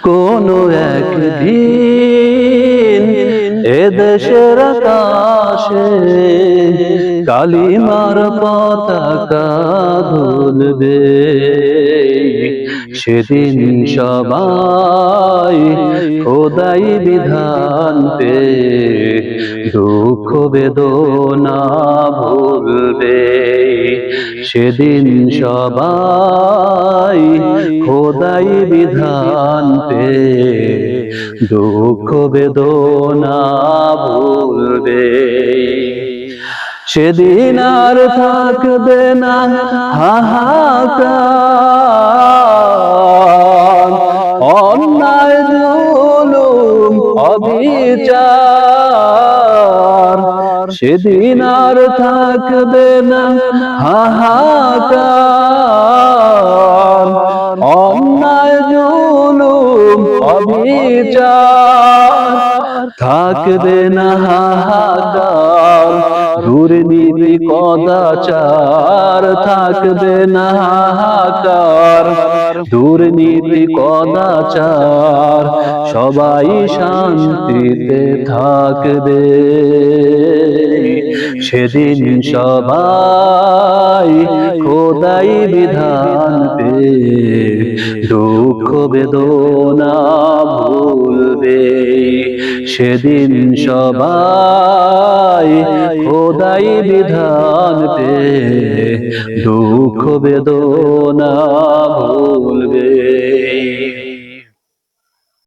কোনো একদিন এদেশের আকাশে কালিমার পতাকা দুলবে, সেদিন সবাই খোদাই বিধান পে দুঃখ বেদনা ভুলবে। সেদিন সবাই খোদাই বিধান পে দুঃখ বেদনা ভুলবে। সেদিন আর থাকবে না হাহাকার, অন্যায় জুলুম অবিচার। সেদিন আর থাকবে না হাহাকার, অন্যায় জুলুম অবিচার। থাকবে না হাহাকার, দুর্নীতি কদাচার। থাকবে না হাহাকার, দুর্নীতি কদাচার। সবাই শান্তিতে থাকবে। সেদিন সবাই খোদাই বিধান পে দুঃখ বেদনা ভুলবে। সেদিন সবাই খোদাই বিধান পে দুঃখ বেদনা ভুলবে।